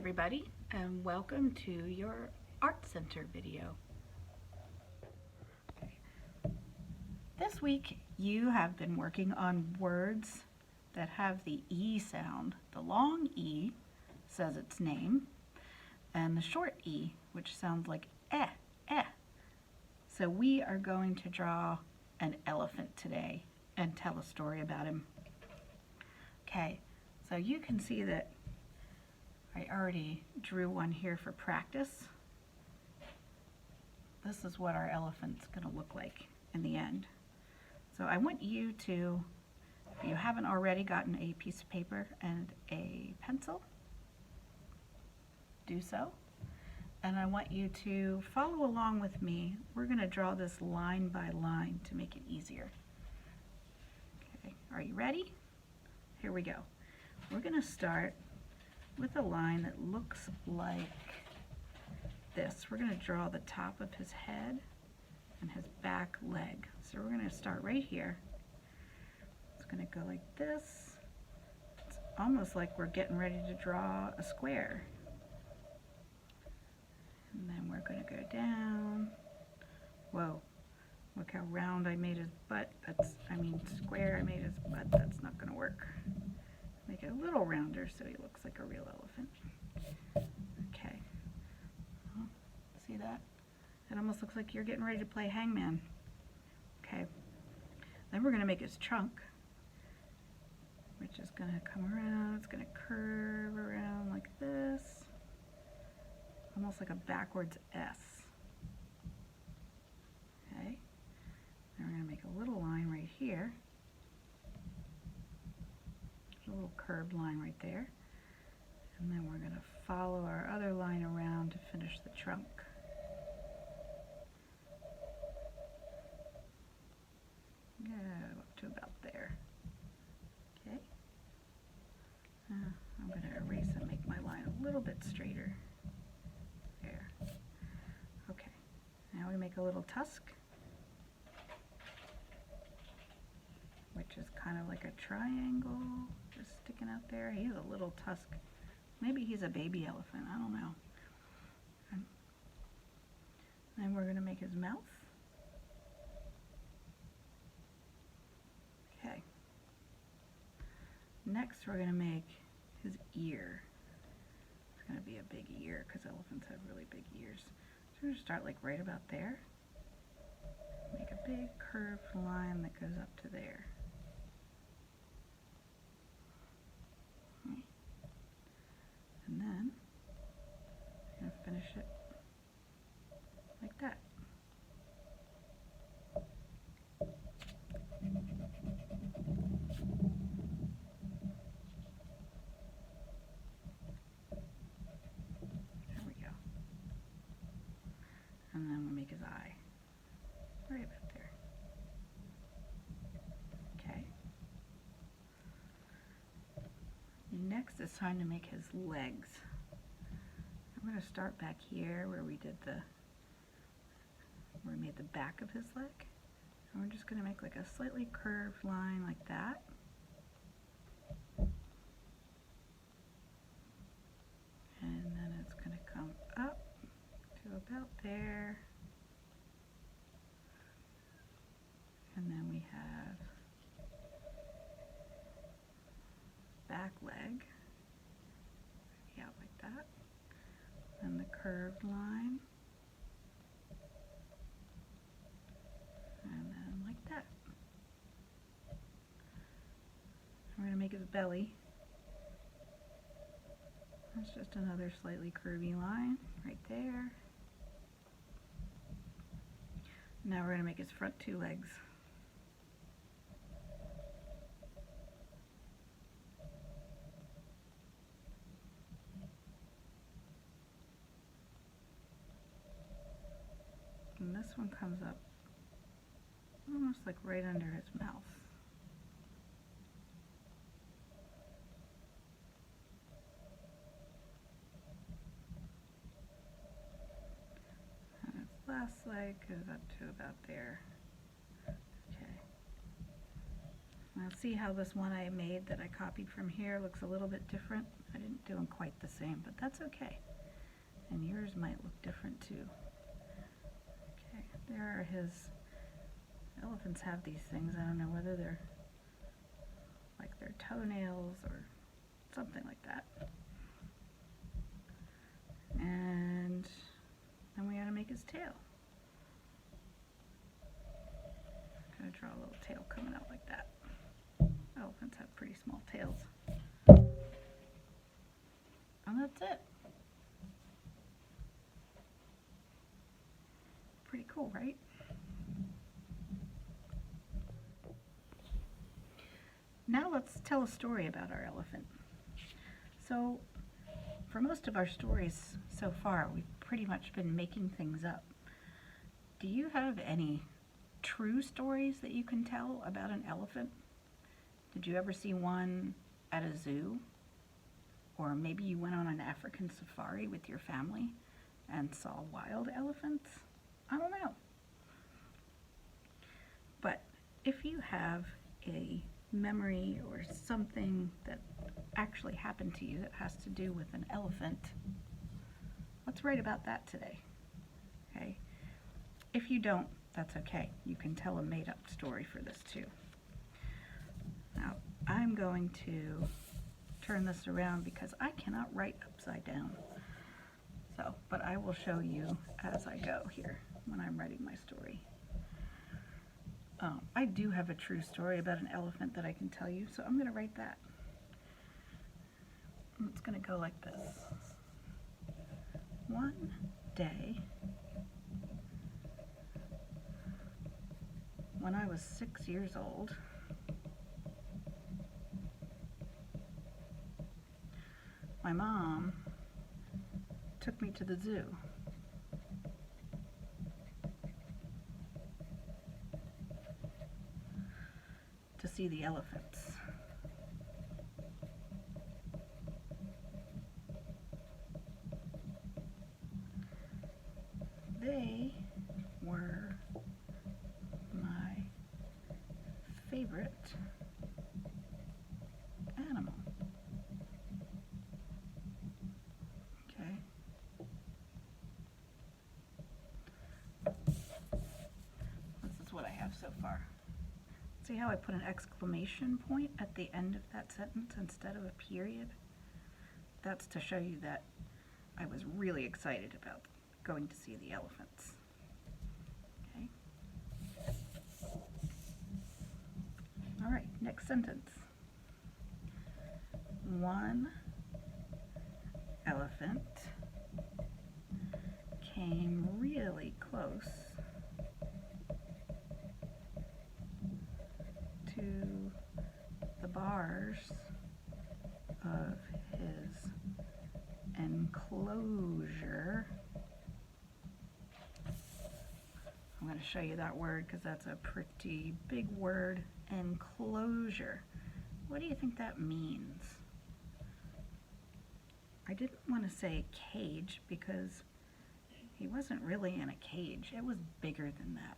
everybody, and welcome to your Art Center video. This week you have been working on words that have the E sound. The long E says its name, and the short E, which sounds like eh, eh. So we are going to draw an elephant today and tell a story about him. Okay, so you can see that I already drew one here for practice. This is what our elephant's going to look like in the end. So I want you to, if you haven't already gotten a piece of paper and a pencil, do so. And I want you to follow along with me. We're going to draw this line by line to make it easier. Okay, are you ready? Here we go. We're going to start with a line that looks like this. We're going to draw the top of his head and his back leg. So we're going to start right here. It's going to go like this. It's almost like we're getting ready to draw a square. And then we're going to go down. Whoa, look how round I made his butt. Square I made his butt. That's not going to work. Make it a little rounder so he looks like a real elephant. Okay. See that? It almost looks like you're getting ready to play hangman. Okay. Then we're going to make his trunk, which is going to come around. It's going to curve around like this. Almost like a backwards S. Okay. Then we're going to make a little line right here. A little curved line right there. And then we're going to follow our other line around to finish the trunk. Go up to about there. Okay. I'm going to erase and make my line a little bit straighter. There. Okay. Now we make a little tusk, which is kind of like a triangle just sticking out there. He has a little tusk. Maybe he's a baby elephant. I don't know. And then we're going to make his mouth. Okay. Next we're going to make his ear. It's going to be a big ear because elephants have really big ears. So we're going to start like right about there. Make a big curved line that goes up to there. And then I'm going to finish it like that. There we go. And then we'll make his eye right about there. Okay. Next it's time to make his legs. I'm going to start back here where we made the back of his leg. And we're just going to make like a slightly curved line like that. And then it's going to come up to about there. And then we have back leg, yeah, like that, and the curved line, and then like that. We're going to make his belly. That's just another slightly curvy line right there. Now we're going to make his front two legs. And this one comes up almost like right under his mouth. And its last leg goes up to about there. Okay. Now see how this one I made that I copied from here looks a little bit different? I didn't do them quite the same, but that's okay. And yours might look different too. Okay, there are his, elephants have these things. I don't know whether they're like their toenails or something like that. And then we gotta make his tail. Gonna draw a little tail coming out like that. Elephants have pretty small tails. And that's it. Pretty cool, right? Now let's tell a story about our elephant. So, for most of our stories so far, we've pretty much been making things up. Do you have any true stories that you can tell about an elephant? Did you ever see one at a zoo? Or maybe you went on an African safari with your family and saw wild elephants? I don't know. But if you have a memory or something that actually happened to you that has to do with an elephant, let's write about that today. Okay? If you don't, that's okay. You can tell a made-up story for this too. Now, I'm going to turn this around because I cannot write upside down. So, but I will show you as I go here when I'm writing my story. I do have a true story about an elephant that I can tell you, so I'm going to write that. And it's going to go like this. One day, when I was 6 years old, my mom took me to the zoo. To see the elephants. They were my favorite animal. Okay. This is what I have so far. See how I put an exclamation point at the end of that sentence instead of a period? That's to show you that I was really excited about going to see the elephants. Okay. All right, next sentence. One elephant came really close to the bars of his enclosure. I'm going to show you that word because that's a pretty big word, enclosure. What do you think that means? I didn't want to say cage because he wasn't really in a cage. It was bigger than that.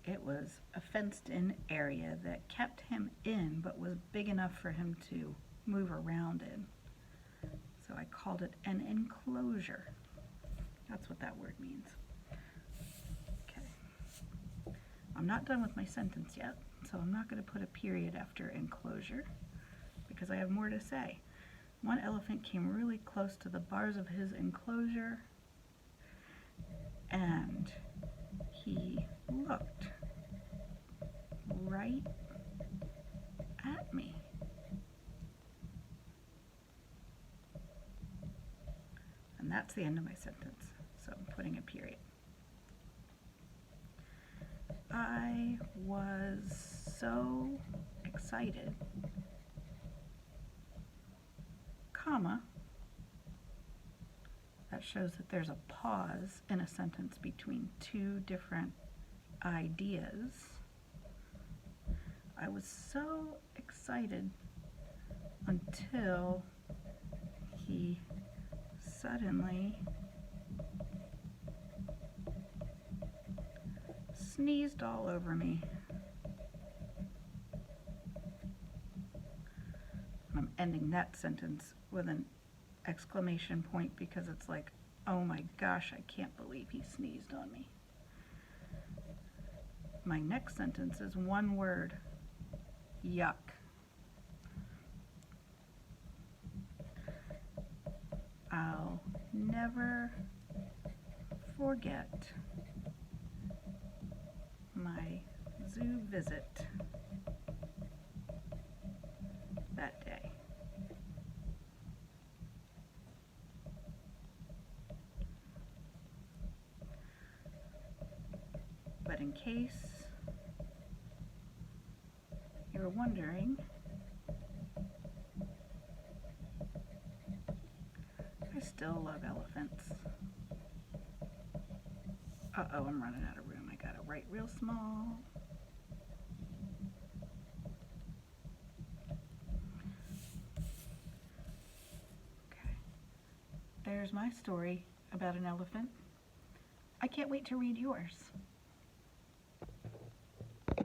It was a fenced-in area that kept him in, but was big enough for him to move around in. So I called it an enclosure. That's what that word means. Okay. I'm not done with my sentence yet, so I'm not going to put a period after enclosure because I have more to say. One elephant came really close to the bars of his enclosure, and he looked right at me. And that's the end of my sentence, so I'm putting a period. I was so excited, comma, that shows that there's a pause in a sentence between two different ideas. I was so excited until he suddenly sneezed all over me. ending that sentence with an exclamation point because it's like, oh my gosh, I can't believe he sneezed on me. My next sentence is one word, yuck. I'll never forget my zoo visit that day. But in case you're wondering, I still love elephants. Uh-oh, I'm running out of room. I gotta write real small. Okay. There's my story about an elephant. I can't wait to read yours.